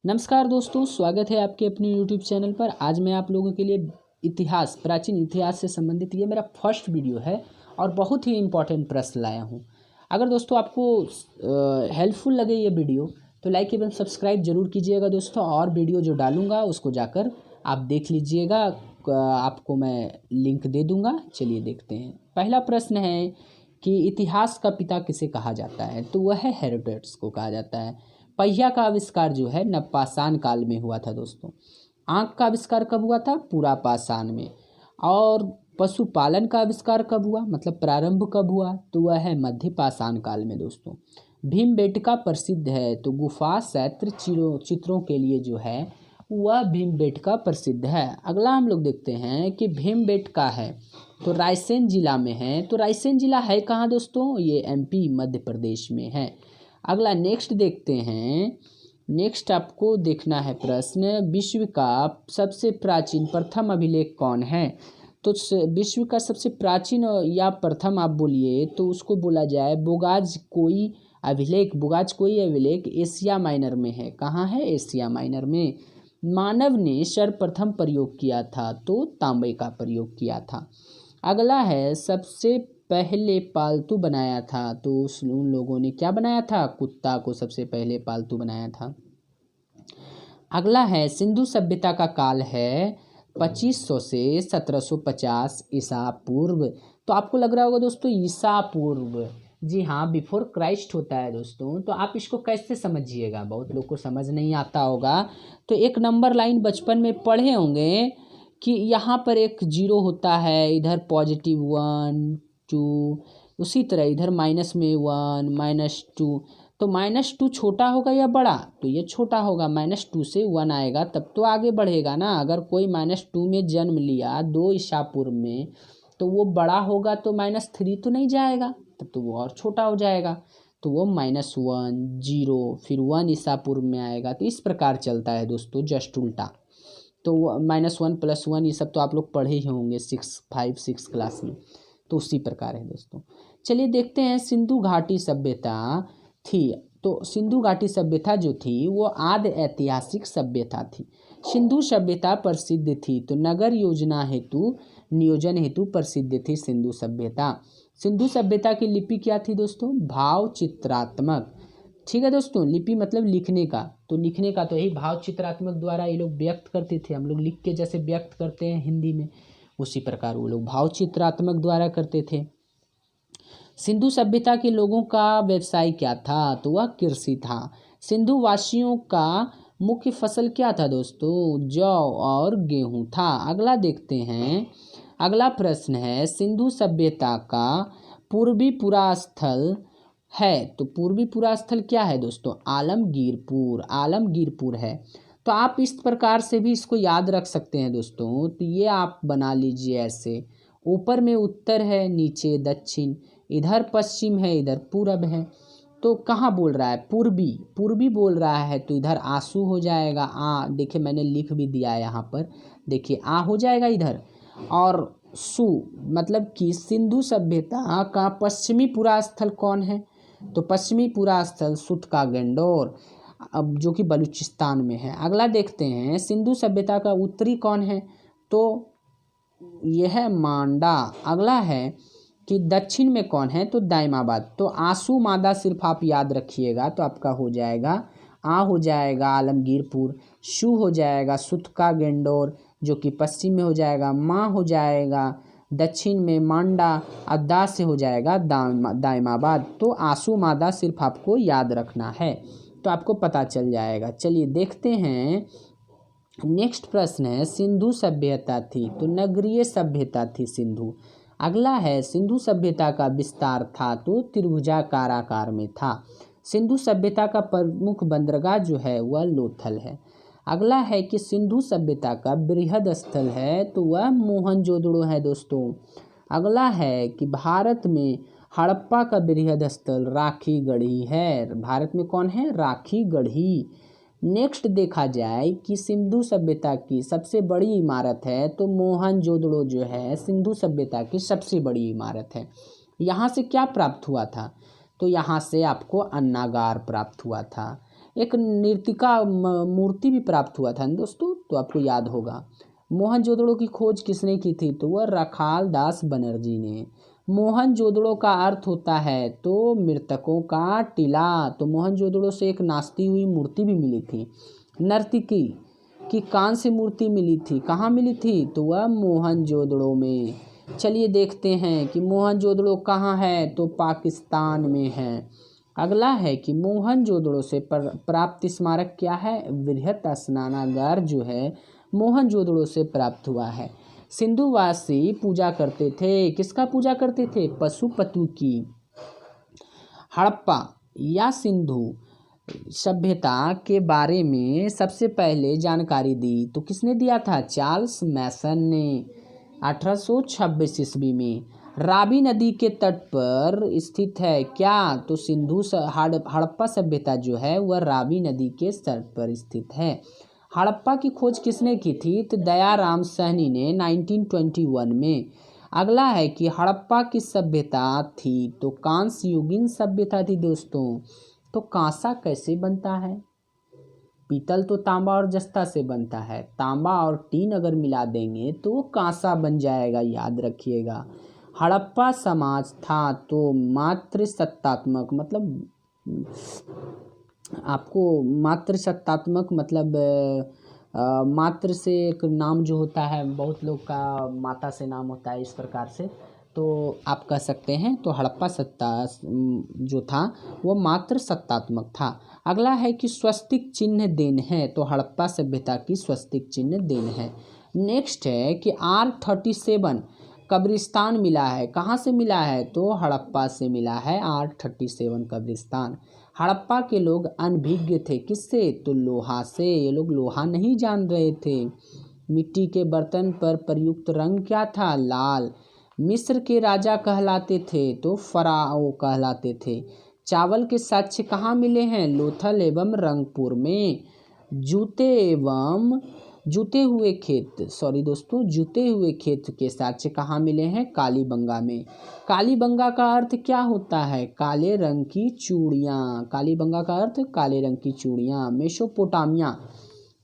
नमस्कार दोस्तों, स्वागत है आपके अपने YouTube चैनल पर। आज मैं आप लोगों के लिए इतिहास, प्राचीन इतिहास से संबंधित ये मेरा फर्स्ट वीडियो है और बहुत ही इम्पोर्टेंट प्रश्न लाया हूँ। अगर दोस्तों आपको हेल्पफुल लगे ये वीडियो तो लाइक एवं सब्सक्राइब जरूर कीजिएगा दोस्तों, और वीडियो जो डालूँगा उसको जाकर आप देख लीजिएगा। आपको मैं लिंक दे दूँगा। चलिए देखते हैं। पहला प्रश्न है कि इतिहास का पिता किसे कहा जाता है, तो वह है हेरोडोटस को कहा जाता है। पहिया का आविष्कार जो है नवपाषाण काल में हुआ था दोस्तों। आँख का आविष्कार कब हुआ था? पुरापाषाण में। और पशुपालन का आविष्कार कब हुआ, मतलब प्रारंभ कब हुआ, तो वह है मध्यपाषाण काल में दोस्तों। भीमबेटका प्रसिद्ध है, तो गुफा शैत्र चित्रों के लिए जो है वह भीमबेटका प्रसिद्ध है। अगला हम लोग देखते हैं कि भीमबेटका है तो रायसेन जिला में है। तो रायसेन जिला है कहाँ दोस्तों? ये MP मध्य प्रदेश में है। अगला नेक्स्ट देखते हैं। नेक्स्ट आपको देखना है प्रश्न, विश्व का सबसे प्राचीन प्रथम अभिलेख कौन है? तो विश्व का सबसे प्राचीन या प्रथम आप बोलिए तो उसको बोला जाए बोगाज कोई अभिलेख एशिया माइनर में है। कहाँ है? एशिया माइनर में। मानव ने सर्वप्रथम प्रयोग किया था तो तांबे का प्रयोग किया था। अगला है सबसे पहले पालतू बनाया था, तो उन लोगों ने क्या बनाया था? कुत्ता को सबसे पहले पालतू बनाया था। अगला है सिंधु सभ्यता का काल है 2500 से 1750 ईसा पूर्व। तो आपको लग रहा होगा दोस्तों ईसा पूर्व, जी हाँ, बिफोर क्राइस्ट होता है दोस्तों। तो आप इसको कैसे समझिएगा, बहुत लोग को समझ नहीं आता होगा। तो एक नंबर लाइन बचपन में पढ़े होंगे कि यहाँ पर एक जीरो होता है, इधर +1 2, उसी तरह इधर माइनस में 1 -2। तो -2 छोटा होगा या बड़ा? तो ये छोटा होगा। -2 से 1 आएगा तब तो आगे बढ़ेगा ना। अगर कोई -2 में जन्म लिया 2 ईसा पूर्व में तो वो बड़ा होगा, तो -3 तो नहीं जाएगा, तब तो वो और छोटा हो जाएगा। तो वो -1 0 फिर 1 ईसा पूर्व में आएगा। तो इस प्रकार चलता है दोस्तों, जस्ट उल्टा। तो -1 + 1 ये सब तो आप लोग पढ़े ही होंगे 5 6 क्लास में। तो उसी प्रकार है दोस्तों। चलिए देखते हैं। सिंधु घाटी सभ्यता थी, तो सिंधु घाटी सभ्यता जो थी वो आदि ऐतिहासिक सभ्यता थी। सिंधु सभ्यता प्रसिद्ध थी, तो नगर योजना हेतु नियोजन हेतु प्रसिद्ध थी सिंधु सभ्यता। सिंधु सभ्यता की लिपि क्या थी दोस्तों? भाव चित्रात्मक। ठीक है दोस्तों, लिपि मतलब लिखने का, तो लिखने का तो यही भाव चित्रात्मक द्वारा ये लोग व्यक्त करते थे। हम लोग लिख के जैसे व्यक्त करते हैं हिंदी में, उसी प्रकार वो लोग भाव चित्रात्मक द्वारा करते थे। सिंधु सभ्यता के लोगों का व्यवसाय क्या था? तो वह कृषि था। सिंधु वासियों का मुख्य फसल क्या था दोस्तों? जौ और गेहूं था। अगला देखते हैं। अगला प्रश्न है सिंधु सभ्यता का पूर्वी पुरा स्थल है, तो पूर्वी पुरा स्थल क्या है दोस्तों? आलमगीरपुर है। तो आप इस प्रकार से भी इसको याद रख सकते हैं दोस्तों। तो ये आप बना लीजिए ऐसे, ऊपर में उत्तर है, नीचे दक्षिण, इधर पश्चिम है, इधर पूरब है। तो कहाँ बोल रहा है? पूर्वी बोल रहा है, तो इधर आंसू हो जाएगा। देखिए मैंने लिख भी दिया है यहाँ पर, देखिए हो जाएगा इधर। और सु मतलब कि सिंधु सभ्यता का पश्चिमी पुरा स्थल कौन है? तो पश्चिमी पुरा स्थल सुत का गंडोर, अब जो कि बलूचिस्तान में है। अगला देखते हैं। सिंधु सभ्यता का उत्तरी कौन है? तो यह है मांडा। अगला है कि दक्षिण में कौन है? तो दाइमाबाद। तो आंसू मादा सिर्फ आप याद रखिएगा, तो आपका हो जाएगा हो जाएगा आलमगीरपुर, शू हो जाएगा सुत का गंडोर जो कि पश्चिम में हो जाएगा, माँ हो जाएगा दक्षिण में मांडा, और दा से हो जाएगा दाइमाबाद। तो आंसू मादा सिर्फ आपको याद रखना है, तो आपको पता चल जाएगा। चलिए देखते हैं। नेक्स्ट प्रश्न है सिंधु सभ्यता थी, तो नगरीय सभ्यता थी सिंधु। अगला है सिंधु सभ्यता का विस्तार था, तो त्रिभुजाकार आकार में था। सिंधु सभ्यता का प्रमुख बंदरगाह जो है वह लोथल है। अगला है कि सिंधु सभ्यता का बृहद स्थल है, तो वह मोहनजोदड़ो है दोस्तों। अगला है कि भारत में हड़प्पा का बृहद स्थल राखी गढ़ी है। भारत में कौन है? राखी गढ़ी। नेक्स्ट देखा जाए कि सिंधु सभ्यता की सबसे बड़ी इमारत है, तो मोहनजोदड़ो जो है सिंधु सभ्यता की सबसे बड़ी इमारत है। यहाँ से क्या प्राप्त हुआ था? तो यहाँ से आपको अन्नागार प्राप्त हुआ था। एक नृतिका मूर्ति भी प्राप्त हुआ था दोस्तों, तो आपको याद होगा। मोहनजोदड़ो की खोज किसने की थी? तो वह रखाल दास बनर्जी ने। मोहनजोदड़ो का अर्थ होता है तो मृतकों का टीला। तो मोहनजोदड़ो से एक नाचती हुई मूर्ति भी मिली थी। नर्तकी की कांस्य मूर्ति मिली थी, कहाँ मिली थी? तो वह मोहनजोदड़ो में। चलिए देखते हैं कि मोहनजोदड़ो कहाँ है, तो पाकिस्तान में है। अगला है कि मोहनजोदड़ो से प्राप्त स्मारक क्या है? बृहत स्नानागार जो है मोहनजोदड़ो से प्राप्त हुआ है। सिंधुवासी पूजा करते थे, किसका पूजा करते थे? पशुपति की। हड़प्पा या सिंधु सभ्यता के बारे में सबसे पहले जानकारी दी तो किसने दिया था? चार्ल्स मैसन ने 1826 ईस्वी में। रावी नदी के तट पर स्थित है क्या? तो हड़प्पा सभ्यता जो है वह रावी नदी के तट पर स्थित है। हड़प्पा की खोज किसने की थी? तो दयाराम सहनी ने 1921 में। अगला है कि हड़प्पा की सभ्यता थी तो कांस्य युगीन सभ्यता थी दोस्तों। तो कांसा कैसे बनता है? पीतल तो तांबा और जस्ता से बनता है, तांबा और टीन अगर मिला देंगे तो वो कांसा बन जाएगा, याद रखिएगा। हड़प्पा समाज था तो मातृसत्तात्मक, मतलब आपको मातृसत्तात्मक मतलब मातृ से एक नाम जो होता है, बहुत लोग का माता से नाम होता है, इस प्रकार से तो आप कह सकते हैं। तो हड़प्पा सत्ता जो था वो मात्र सत्तात्मक था। अगला है कि स्वस्तिक चिन्ह देन है, तो हड़प्पा सभ्यता की स्वस्तिक चिन्ह देन है। नेक्स्ट है कि R37 कब्रिस्तान मिला है, कहाँ से मिला है? तो हड़प्पा से मिला है R37 कब्रिस्तान। हड़प्पा के लोग अनभिज्ञ थे, किससे? तो लोहा से। ये लोग लोहा नहीं जान रहे थे। मिट्टी के बर्तन पर प्रयुक्त रंग क्या था? लाल। मिस्र के राजा कहलाते थे तो फराओ कहलाते थे। चावल के साक्ष्य कहाँ मिले हैं? लोथल एवं रंगपुर में। जूते हुए खेत के साक्ष्य कहाँ मिले हैं? कालीबंगा में। कालीबंगा का अर्थ क्या होता है? काले रंग की चूड़ियाँ। कालीबंगा का अर्थ काले रंग की चूड़ियाँ। मेसोपोटामिया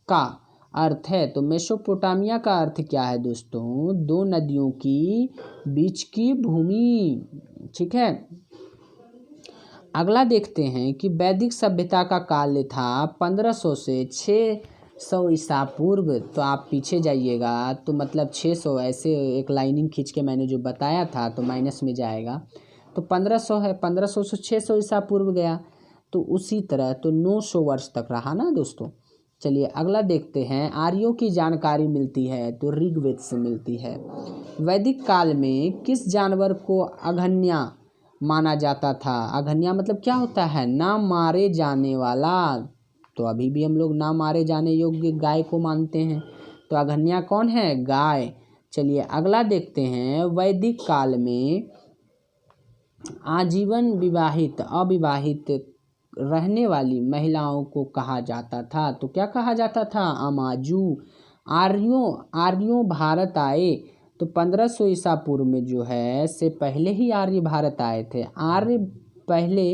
का अर्थ है, तो मेसोपोटामिया का अर्थ क्या है दोस्तों? दो नदियों की बीच की भूमि, ठीक है। अगला देखते हैं कि वैदिक सभ्यता का काल था 1500 से 600 ईसा पूर्व। तो आप पीछे जाइएगा तो मतलब 600, ऐसे एक लाइनिंग खींच के मैंने जो बताया था तो माइनस में जाएगा, तो 1500 है, 1500 से 600 ईसा पूर्व गया, तो उसी तरह तो 900 वर्ष तक रहा ना दोस्तों। चलिए अगला देखते हैं। आर्यों की जानकारी मिलती है तो ऋग्वेद से मिलती है। वैदिक काल में किस जानवर को अघन्या माना जाता था? अघन्या मतलब क्या होता है? ना मारे जाने वाला। तो अभी भी हम लोग ना मारे जाने योग्य गाय को मानते हैं, तो अघन्या कौन है? गाय। चलिए अगला देखते हैं। वैदिक काल में आजीवन विवाहित अविवाहित रहने वाली महिलाओं को कहा जाता था, तो क्या कहा जाता था? अमाजू। आर्यों भारत आए तो 1500 ईसा पूर्व में जो है से पहले ही आर्य भारत आए थे। आर्य पहले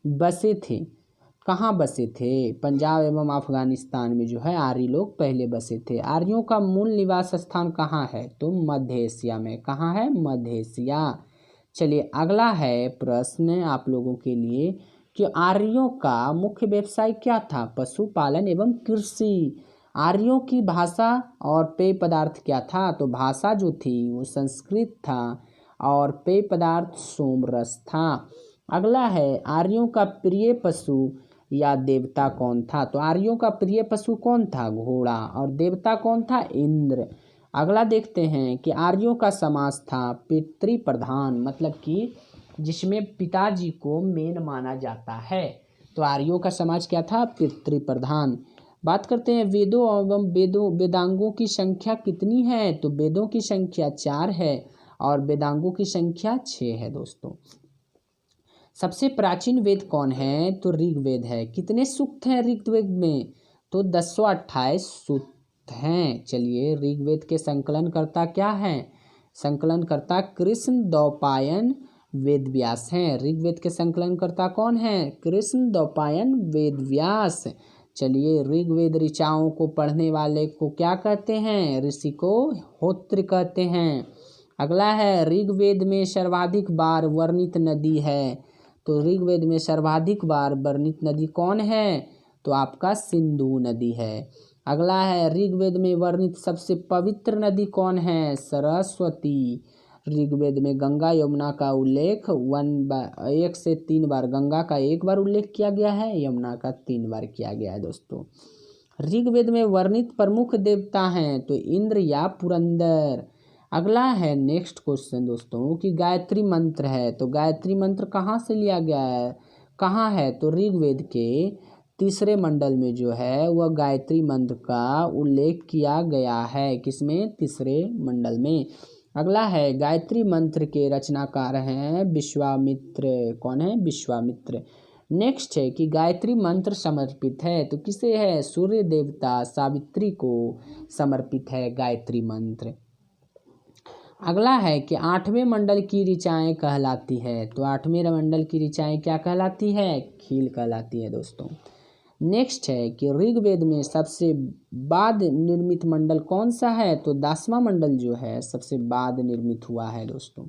बसे थे, कहाँ बसे थे? पंजाब एवं अफगानिस्तान में जो है आर्य लोग पहले बसे थे। आर्यों का मूल निवास स्थान कहाँ है? तो मध्य एशिया में। कहाँ है? मध्य एशिया। चलिए अगला है प्रश्न आप लोगों के लिए कि आर्यों का मुख्य व्यवसाय क्या था? पशुपालन एवं कृषि। आर्यों की भाषा और पेय पदार्थ क्या था? तो भाषा जो थी वो संस्कृत था और पेय पदार्थ सोमरस था। अगला है आर्यों का प्रिय पशु या देवता कौन था? तो आर्यों का प्रिय पशु कौन था? घोड़ा। और देवता कौन था? इंद्र। अगला देखते हैं कि आर्यों का समाज था पितृप्रधान, मतलब कि जिसमें पिताजी को मेन माना जाता है। तो आर्यों का समाज क्या था? पितृप्रधान। बात करते हैं वेदों एवं वेदांगों की संख्या कितनी है? तो वेदों की संख्या 4 है और वेदांगों की संख्या 6 है दोस्तों। सबसे प्राचीन वेद कौन है? तो ऋग्वेद है। कितने सूक्त हैं ऋग्वेद में? तो 1028 सूक्त हैं। चलिए ऋग्वेद के संकलनकर्ता क्या हैं? संकलनकर्ता कृष्ण द्वैपायन वेद व्यास हैं। ऋग्वेद के संकलनकर्ता कौन हैं? कृष्ण द्वैपायन वेद व्यास। चलिए, ऋग्वेद ऋचाओं को पढ़ने वाले को क्या कहते हैं? ऋषि को होत्र कहते हैं। अगला है, ऋग्वेद में सर्वाधिक बार वर्णित नदी है। तो ऋग्वेद में सर्वाधिक बार वर्णित नदी कौन है? तो आपका सिंधु नदी है। अगला है, ऋग्वेद में वर्णित सबसे पवित्र नदी कौन है? सरस्वती। ऋग्वेद में गंगा यमुना का उल्लेख 1 से 3 बार, गंगा का 1 बार उल्लेख किया गया है, यमुना का 3 बार किया गया है दोस्तों। ऋग्वेद में वर्णित प्रमुख देवता हैं तो इंद्र या पुरंदर। अगला है नेक्स्ट क्वेश्चन दोस्तों कि गायत्री मंत्र है, तो गायत्री मंत्र कहाँ से लिया गया है, कहाँ है? तो ऋग्वेद के 3रे मंडल में जो है वह गायत्री मंत्र का उल्लेख किया गया है। किसमें? 3रे मंडल में। अगला है, गायत्री मंत्र के रचनाकार हैं विश्वामित्र। कौन है? विश्वामित्र। नेक्स्ट है कि गायत्री मंत्र समर्पित है तो किसे है? सूर्य देवता सावित्री को समर्पित है गायत्री मंत्र। अगला है कि 8वें मंडल की ऋचाएँ कहलाती है, तो 8वें मंडल की ऋचाएँ क्या कहलाती है? खील कहलाती है दोस्तों। नेक्स्ट है कि ऋग्वेद में सबसे बाद निर्मित मंडल कौन सा है? तो 10वां मंडल जो है सबसे बाद निर्मित हुआ है दोस्तों।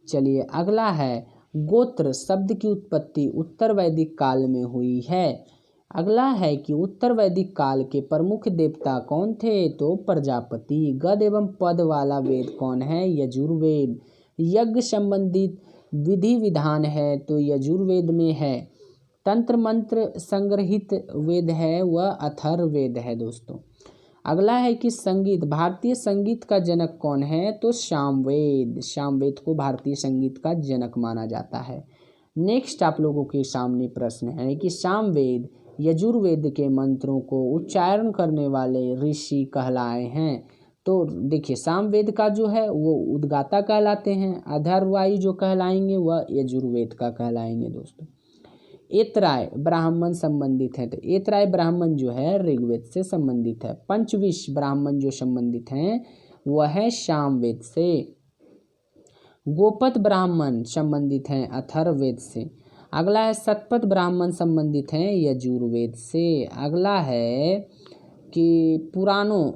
चलिए, अगला है, गोत्र शब्द की उत्पत्ति उत्तर वैदिक काल में हुई है। अगला है कि उत्तर वैदिक काल के प्रमुख देवता कौन थे? तो प्रजापति। गद एवं पद वाला वेद कौन है? यजुर्वेद। यज्ञ संबंधित विधि विधान है तो यजुर्वेद में है। तंत्र मंत्र संग्रहित वेद है वह अथर्ववेद है दोस्तों। अगला है कि संगीत, भारतीय संगीत का जनक कौन है? तो सामवेद। सामवेद को भारतीय संगीत का जनक माना जाता है। नेक्स्ट आप लोगों के सामने प्रश्न है कि सामवेद यजुर्वेद के मंत्रों को उच्चारण करने वाले ऋषि कहलाए हैं। तो देखिए, सामवेद का जो है वो उद्गाता कहलाते हैं, अथर्ववायु जो कहलाएंगे वह यजुर्वेद का कहलाएंगे दोस्तों। एतराय ब्राह्मण संबंधित है, तो एतराय ब्राह्मण जो है ऋग्वेद से संबंधित है। पंचविश ब्राह्मण जो संबंधित हैं वह है सामवेद से। गोपद ब्राह्मण संबंधित हैं अथर्ववेद से। अगला है, शतपथ ब्राह्मण संबंधित हैं यजुर्वेद से। अगला है कि पुराणों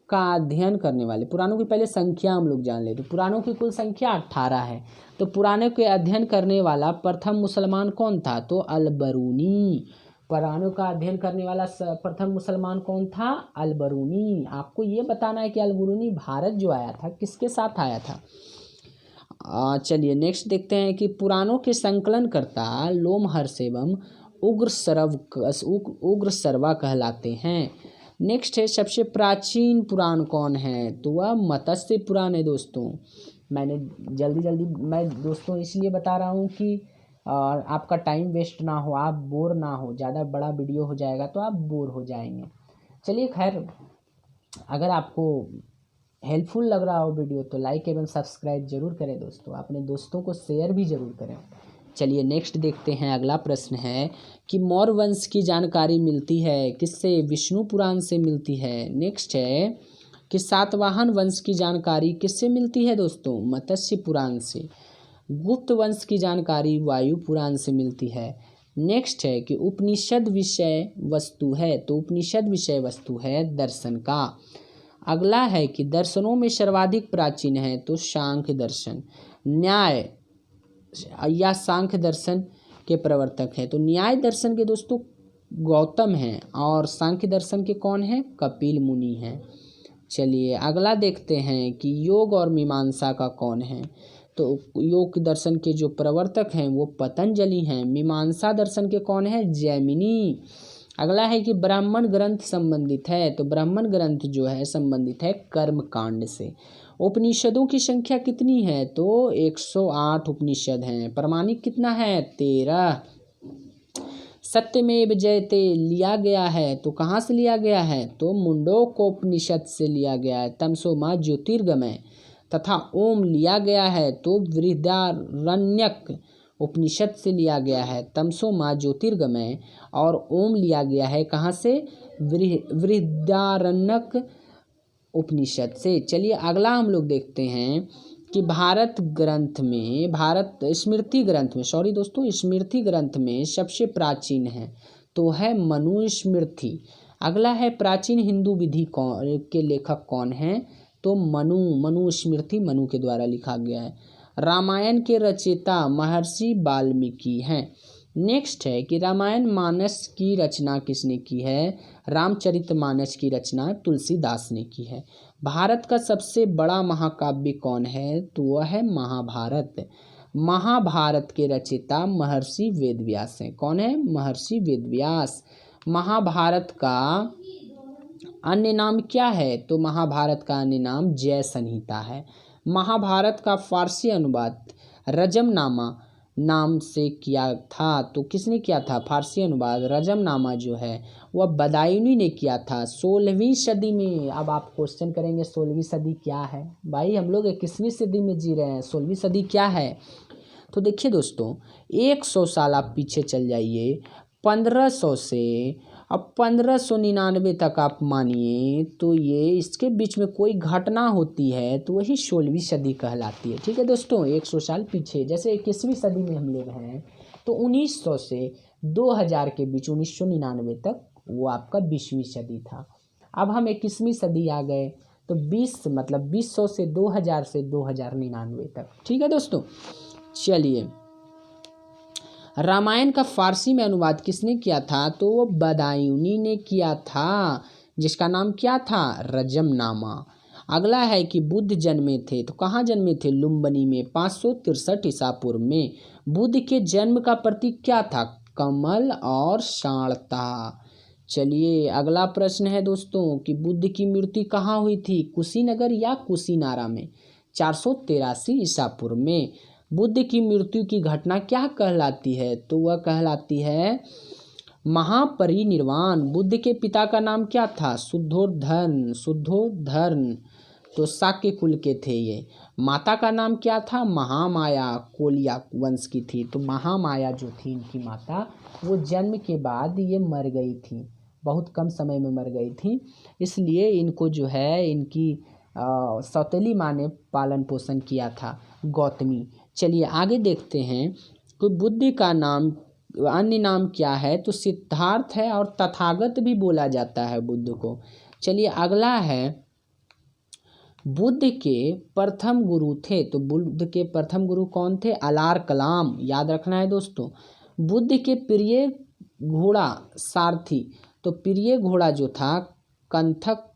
का अध्ययन करने वाले, पुराणों की पहले संख्या हम लोग जान लेते। पुराणों की कुल संख्या 18 है। तो पुराणों के अध्ययन करने वाला प्रथम मुसलमान कौन था? तो अलबरूनी। पुराणों का अध्ययन करने वाला प्रथम मुसलमान कौन था? अलबरूनी। आपको ये बताना है कि अलबरूनी भारत जो आया था किसके साथ आया था। चलिए नेक्स्ट देखते हैं कि पुराणों के संकलनकर्ता लोमहर्ष एवं उग्रसर्वा कहलाते हैं। नेक्स्ट है, सबसे प्राचीन पुराण कौन है? तो वह मत्स्य पुराण है दोस्तों। मैंने जल्दी मैं दोस्तों इसलिए बता रहा हूँ कि आपका टाइम वेस्ट ना हो, आप बोर ना हो। ज़्यादा बड़ा वीडियो हो जाएगा तो आप बोर हो जाएंगे। चलिए खैर, अगर आपको हेल्पफुल लग रहा हो वीडियो तो लाइक एवं सब्सक्राइब जरूर करें दोस्तों। अपने दोस्तों को शेयर भी जरूर करें। चलिए नेक्स्ट देखते हैं। अगला प्रश्न है कि मौर्य वंश की जानकारी मिलती है किससे? विष्णु पुराण से मिलती है। नेक्स्ट है कि सातवाहन वंश की जानकारी किससे मिलती है दोस्तों? मत्स्य पुराण से। गुप्त वंश की जानकारी वायु पुराण से मिलती है। नेक्स्ट है कि उपनिषद विषय वस्तु है, तो उपनिषद विषय वस्तु है दर्शन का। अगला है कि दर्शनों में सर्वाधिक प्राचीन है तो सांख्य दर्शन। न्याय या सांख्य दर्शन के प्रवर्तक है, तो न्याय दर्शन के दोस्तों गौतम हैं और सांख्य दर्शन के कौन हैं? कपिल मुनि हैं। चलिए अगला देखते हैं कि योग और मीमांसा का कौन है? तो योग दर्शन के जो प्रवर्तक हैं वो पतंजलि हैं। मीमांसा दर्शन के कौन है? जैमिनी। अगला है कि ब्राह्मण ग्रंथ संबंधित है, तो ब्राह्मण ग्रंथ जो है संबंधित है कर्म कांड से। उपनिषदों की संख्या कितनी है? तो 108 उपनिषद हैं। प्रमाणिक कितना है? 13। सत्यमेव जयते लिया गया है, तो कहाँ से लिया गया है? तो मुंडकोपनिषद से लिया गया है। तमसो मा ज्योतिर्गमय तथा ओम लिया गया है तो बृहदारण्यक उपनिषद से लिया गया है। तमसो मा ज्योतिर्गमय और ओम लिया गया है कहाँ से? बृहदारण्यक उपनिषद से। चलिए अगला हम लोग देखते हैं कि भारत स्मृति ग्रंथ में, सॉरी दोस्तों, स्मृति ग्रंथ में सबसे प्राचीन है तो है मनुस्मृति। अगला है प्राचीन हिंदू विधि के लेखक कौन हैं, तो मनुस्मृति मनु के द्वारा लिखा गया है। रामायण के रचयिता महर्षि वाल्मीकि हैं। नेक्स्ट है कि रामायण मानस की रचना किसने की है, रामचरितमानस की रचना तुलसीदास ने की है। भारत का सबसे बड़ा महाकाव्य कौन है, तो वह है महाभारत। महाभारत के रचयिता महर्षि वेदव्यास हैं। कौन है, महर्षि वेदव्यास। महाभारत का अन्य नाम क्या है, तो महाभारत का अन्य नाम जय संहिता है। महाभारत का फारसी अनुवाद रजमनामा नाम से किया था, तो किसने किया था, फारसी अनुवाद रजमनामा जो है वह बदायूनी ने किया था 16वीं सदी में। अब आप क्वेश्चन करेंगे 16वीं सदी क्या है, भाई हम लोग 21वीं सदी में जी रहे हैं, 16वीं सदी क्या है। तो देखिए दोस्तों, 100 साल आप पीछे चल जाइए, 1500 से अब 1599 तक आप मानिए, तो ये इसके बीच में कोई घटना होती है तो वही 16वीं सदी कहलाती है। ठीक है दोस्तों, 100 साल पीछे, जैसे 21वीं सदी में हम लोग हैं तो 1900 से 2000 के बीच, 1999 तक वो आपका 20वीं सदी था। अब हम 21वीं सदी आ गए तो 2000 से 2099 तक। ठीक है दोस्तों, चलिए, रामायण का फारसी में अनुवाद किसने किया था, तो वो बदायूनी ने किया था, जिसका नाम क्या था, रजमनामा। अगला है कि बुद्ध जन्मे थे, तो कहाँ जन्मे थे, लुम्बिनी में 563 ईसा पूर्व में। बुद्ध के जन्म का प्रतीक क्या था, कमल और शाणता। चलिए, अगला प्रश्न है दोस्तों कि बुद्ध की मृत्यु कहाँ हुई थी, कुशीनगर या कुशीनारा में, 483 ईसा पूर्व में। बुद्ध की मृत्यु की घटना क्या कहलाती है, तो वह कहलाती है महापरिनिर्वाण। बुद्ध के पिता का नाम क्या था, शुद्धोधन, तो शाक्य कुल के थे ये। माता का नाम क्या था, महामाया, कोलिया वंश की थी। तो महामाया जो थी इनकी माता, वो जन्म के बाद ये मर गई थी, बहुत कम समय में मर गई थी, इसलिए इनको जो है इनकी सौतेली माँ ने पालन पोषण किया था, गौतमी। चलिए आगे देखते हैं कि बुद्ध का नाम अन्य नाम क्या है, तो सिद्धार्थ है और तथागत भी बोला जाता है बुद्ध को। चलिए अगला है, बुद्ध के प्रथम गुरु थे, तो बुद्ध के प्रथम गुरु कौन थे, अलार कलाम, याद रखना है दोस्तों। बुद्ध के प्रिय घोड़ा सारथी, तो प्रिय घोड़ा जो था कंथक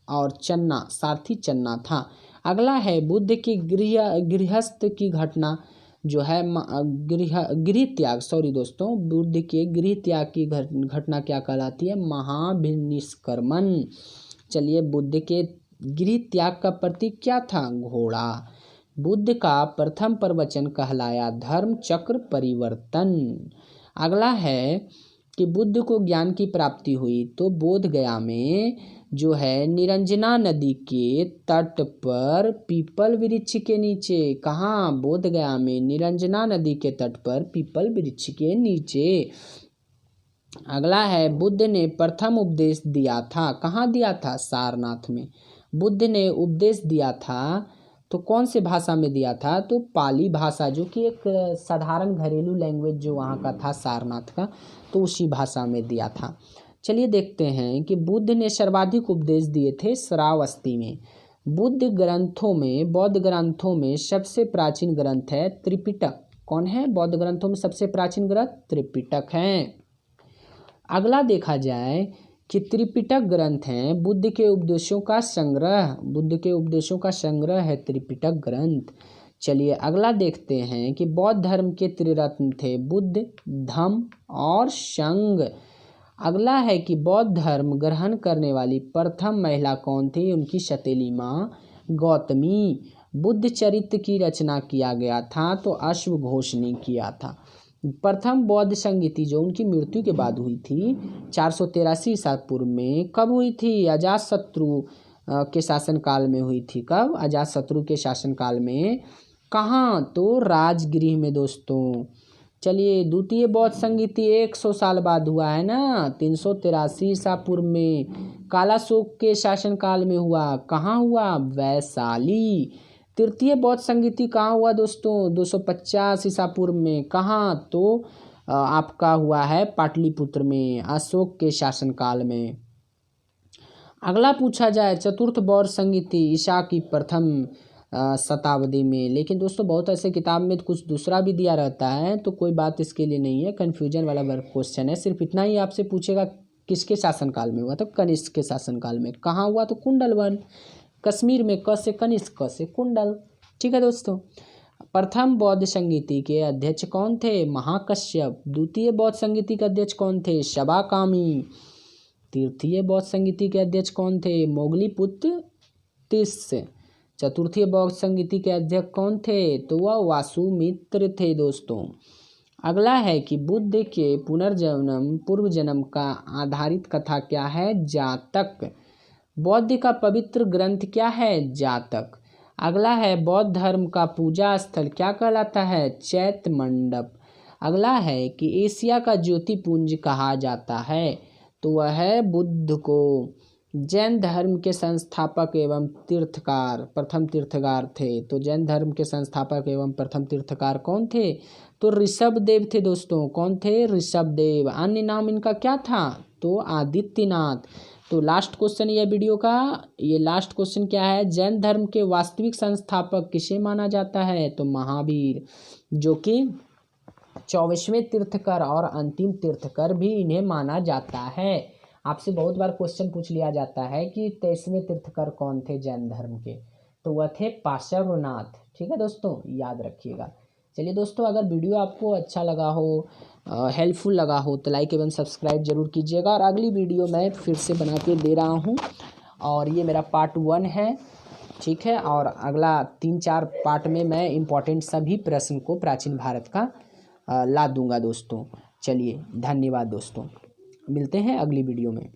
और चन्ना, सारथी चन्ना था। अगला है बुद्ध के गृहस्थ की घटना जो है गृह त्याग, सॉरी दोस्तों, बुद्ध के गृह त्याग की घटना क्या कहलाती है, महाभिनिष्क्रमण। चलिए, बुद्ध के गृह त्याग का प्रतीक क्या था, घोड़ा। बुद्ध का प्रथम प्रवचन कहलाया धर्म चक्र परिवर्तन। अगला है कि बुद्ध को ज्ञान की प्राप्ति हुई, तो बोध गया में जो है निरंजना नदी के तट पर पीपल वृक्ष के नीचे, कहाँ, बोध गया में निरंजना नदी के तट पर पीपल वृक्ष के नीचे। अगला है, बुद्ध ने प्रथम उपदेश दिया था, कहाँ दिया था, सारनाथ में। बुद्ध ने उपदेश दिया था तो कौन से भाषा में दिया था, तो पाली भाषा, जो कि एक साधारण घरेलू लैंग्वेज जो वहाँ का था सारनाथ का, तो उसी भाषा में दिया था। चलिए देखते हैं कि बुद्ध ने सर्वाधिक उपदेश दिए थे श्रावस्ती में। बौद्ध ग्रंथों में सबसे प्राचीन ग्रंथ है त्रिपिटक। कौन है, बौद्ध ग्रंथों में सबसे प्राचीन ग्रंथ त्रिपिटक है। अगला देखा जाए कि त्रिपिटक ग्रंथ हैं बुद्ध के उपदेशों का संग्रह है त्रिपिटक ग्रंथ। चलिए अगला देखते हैं कि बौद्ध धर्म के त्रिरत्न थे बुद्ध, धम्म और संघ। अगला है कि बौद्ध धर्म ग्रहण करने वाली प्रथम महिला कौन थी, उनकी सतीली माँ गौतमी। बुद्ध चरित्र की रचना किया गया था तो अश्वघोष ने किया था। प्रथम बौद्ध संगीति जो उनकी मृत्यु के बाद हुई थी 483 ईसा पूर्व में, कब हुई थी, अजातशत्रु के शासनकाल में हुई थी। कब, अजातशत्रु के शासनकाल में। कहाँ, तो राजगृह में दोस्तों। चलिए द्वितीय बौद्ध संगीति 100 साल बाद हुआ है ना, 383 ईसा पूर्व में कालाशोक के शासनकाल में हुआ। कहाँ हुआ, वैशाली। तृतीय बौद्ध संगीति कहाँ हुआ दोस्तों? 250 ईसा पूर्व में। कहाँ? तो आपका हुआ है पाटलिपुत्र में, अशोक के शासनकाल में। अगला पूछा जाए, चतुर्थ बौद्ध संगीति ईसा की प्रथम शताब्दी में। लेकिन दोस्तों बहुत ऐसे किताब में कुछ दूसरा भी दिया रहता है, तो कोई बात इसके लिए नहीं है, कन्फ्यूजन वाला क्वेश्चन है। सिर्फ इतना ही आपसे पूछेगा किसके शासनकाल में हुआ, तो कनिष्क के शासनकाल में। कहाँ हुआ? तो कुंडल वन, कश्मीर में। क से कनिष्क, क से कुंडल। ठीक है दोस्तों। प्रथम बौद्ध संगीति के अध्यक्ष कौन थे? महाकश्यप। द्वितीय बौद्ध संगीति के अध्यक्ष कौन थे? शबाकामी। तृतीय बौद्ध संगीति के अध्यक्ष कौन थे? मोगलीपुत्र तिस्य। चतुर्थीय बौद्ध संगीति के अध्यक्ष कौन थे? तो वह वासुमित्र थे दोस्तों। अगला है कि बुद्ध के पुनर्जन्म पूर्व जन्म का आधारित कथा क्या है? जातक। बौद्ध का पवित्र ग्रंथ क्या है? जातक। अगला है बौद्ध धर्म का पूजा स्थल क्या कहलाता है? चैत्य मंडप। अगला है कि एशिया का ज्योतिपुंज कहा जाता है, तो वह है बुद्ध को। जैन धर्म के संस्थापक एवं तीर्थकार प्रथम तीर्थकार थे, तो जैन धर्म के संस्थापक एवं प्रथम तीर्थकार कौन थे? तो ऋषभदेव थे दोस्तों। कौन थे? ऋषभदेव। अन्य नाम इनका क्या था? तो आदित्यनाथ। तो लास्ट क्वेश्चन ये वीडियो का, ये लास्ट क्वेश्चन क्या है? जैन धर्म के वास्तविक संस्थापक किसे माना जाता है? तो महावीर, जो कि 24वें तीर्थकर और अंतिम तीर्थकर भी इन्हें माना जाता है। आपसे बहुत बार क्वेश्चन पूछ लिया जाता है कि 23वें तीर्थकर कौन थे जैन धर्म के? तो वह थे पार्श्वनाथ। ठीक है दोस्तों, याद रखिएगा। चलिए दोस्तों, अगर वीडियो आपको अच्छा लगा हो, हेल्पफुल लगा हो, तो लाइक एवं सब्सक्राइब जरूर कीजिएगा। और अगली वीडियो मैं फिर से बना के दे रहा हूँ, और ये मेरा पार्ट 1 है। ठीक है, और अगला 3-4 पार्ट में मैं इम्पोर्टेंट सभी प्रश्न को प्राचीन भारत का ला दूंगा दोस्तों। चलिए, धन्यवाद दोस्तों, मिलते हैं अगली वीडियो में।